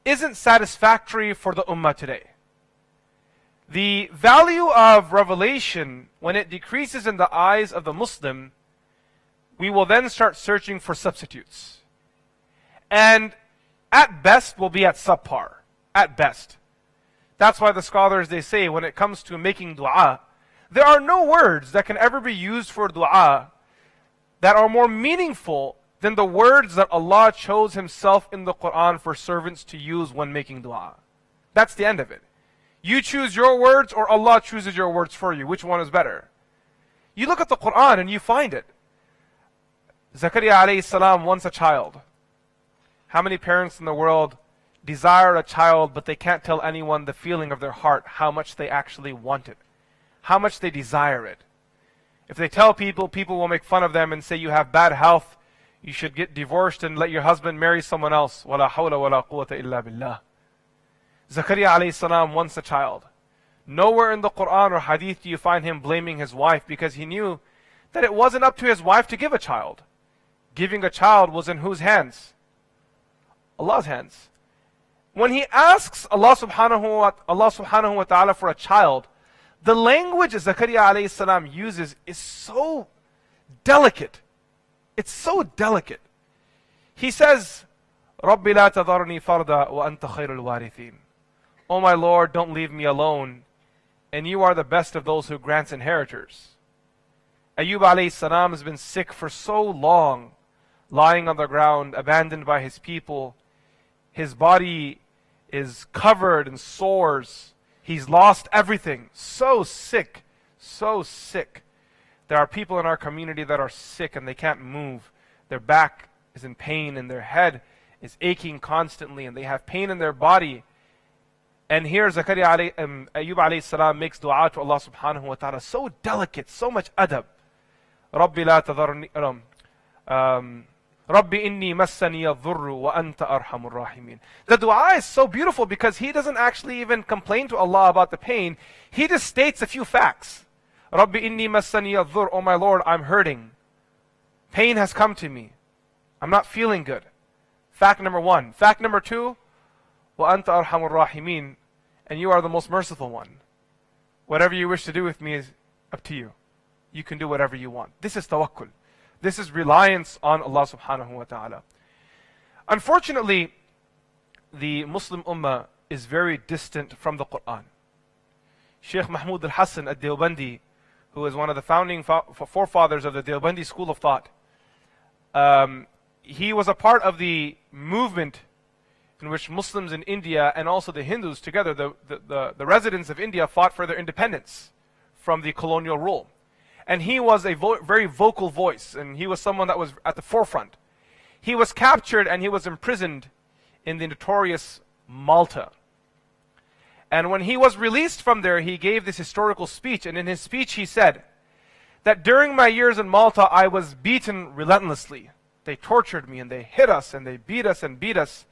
isn't satisfactory for the ummah today. The value of revelation, when it decreases in the eyes of the Muslim, we will then start searching for substitutes. And at best, we'll be at subpar. At best. That's why the scholars, they say, when it comes to making dua, there are no words that can ever be used for dua that are more meaningful than the words that Allah chose Himself in the Qur'an for servants to use when making dua. That's the end of it. You choose your words or Allah chooses your words for you. Which one is better? You look at the Qur'an and you find it. Zakaria alayhi salam wants a child. How many parents in the world desire a child but they can't tell anyone the feeling of their heart, how much they actually want it, how much they desire it? If they tell people, people will make fun of them and say you have bad health, you should get divorced and let your husband marry someone else. وَلَا حَوْلَ وَلَا قُوَّةَ إِلَّا بِاللَّهِ. Zakaria alayhi salam wants a child. Nowhere in the Qur'an or Hadith do you find him blaming his wife, because he knew that it wasn't up to his wife to give a child. Giving a child was in whose hands? Allah's hands. When he asks Allah subhanahu wa ta'ala for a child, the language Zakaria alayhi salam uses is so delicate. It's so delicate. He says, رَبِّ لَا تَذَرْنِي فَرْدًا وَأَنْتَ خَيْرُ الْوَارِثِينَ. Oh my Lord, don't leave me alone, and you are the best of those who grants inheritors. Ayyub alayhi salam has been sick for so long, lying on the ground, abandoned by his people. His body is covered in sores. He's lost everything. So sick, so sick. There are people in our community that are sick and they can't move. Their back is in pain and their head is aching constantly and they have pain in their body. And here Ayyub alayhi salam makes dua to Allah subhanahu wa ta'ala. So delicate, so much adab. رَبِّ لَا تَذَرْنِي رَبِّ إِنِّي مَسَّنِيَ الضُّرُّ وَأَنْتَ أَرْحَمُ الرَّاحِمِينَ. The dua is so beautiful because he doesn't actually even complain to Allah about the pain. He just states a few facts. رَبِّ إِنِّي مَسَّنِيَ الضُّرُّ. Oh my Lord, I'm hurting. Pain has come to me. I'm not feeling good. Fact number one. Fact number two, وَأَنْتَ أَرْحَمُ الرَّاحِمِينَ. And you are the most merciful one. Whatever you wish to do with me is up to you. You can do whatever you want. This is tawakkul. This is reliance on Allah subhanahu wa ta'ala. Unfortunately, the Muslim ummah is very distant from the Qur'an. Sheikh Mahmud al-Hassan al-Deobandi, who is one of the founding forefathers of the Deobandi school of thought, he was a part of the movement in which Muslims in India and also the Hindus together, the residents of India, fought for their independence from the colonial rule. And he was a very vocal voice, and he was someone that was at the forefront. He was captured and he was imprisoned in the notorious Malta. And when he was released from there, he gave this historical speech, and in his speech he said that during my years in Malta, I was beaten relentlessly. They tortured me and they hit us and they beat us and beat us.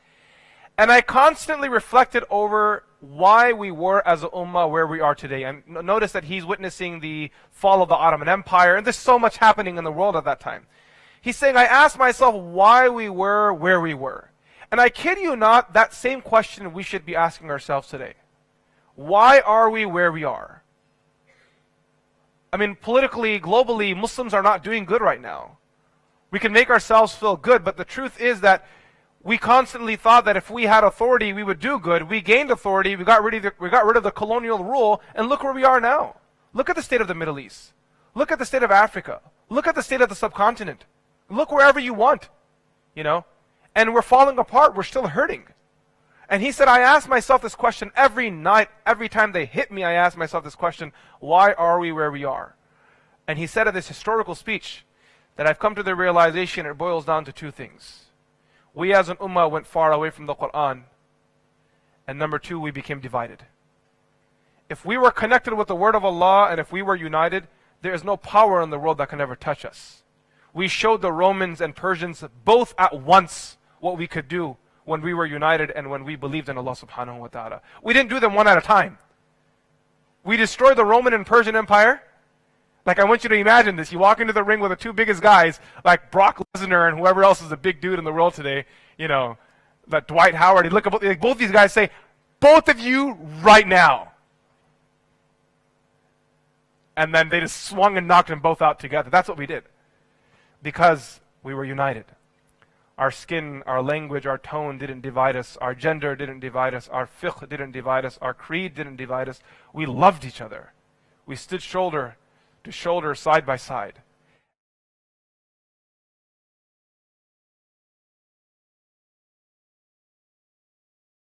And I constantly reflected over why we were as a ummah where we are today. And notice that he's witnessing the fall of the Ottoman Empire, and there's so much happening in the world at that time. He's saying, I asked myself why we were where we were. And I kid you not, that same question we should be asking ourselves today. Why are we where we are? I mean, politically, globally, Muslims are not doing good right now. We can make ourselves feel good, but the truth is that we constantly thought that if we had authority, we would do good. We gained authority, we got rid of the colonial rule, and look where we are now. Look at the state of the Middle East. Look at the state of Africa. Look at the state of the subcontinent. Look wherever you want, you know. And we're falling apart, we're still hurting. And he said, I ask myself this question every night, every time they hit me, I ask myself this question, why are we where we are? And he said in this historical speech that I've come to the realization it boils down to two things. We as an ummah went far away from the Qur'an. And number two, we became divided. If we were connected with the word of Allah and if we were united, there is no power in the world that can ever touch us. We showed the Romans and Persians both at once what we could do when we were united and when we believed in Allah subhanahu wa ta'ala. We didn't do them one at a time. We destroyed the Roman and Persian Empire. Like, I want you to imagine this. You walk into the ring with the two biggest guys, like Brock Lesnar and whoever else is a big dude in the world today, you know, that Dwight Howard, he look at both these guys, say, both of you right now. And then they just swung and knocked them both out together. That's what we did. Because we were united. Our skin, our language, our tone didn't divide us. Our gender didn't divide us. Our fiqh didn't divide us. Our creed didn't divide us. We loved each other. We stood shoulder to shoulder, side by side.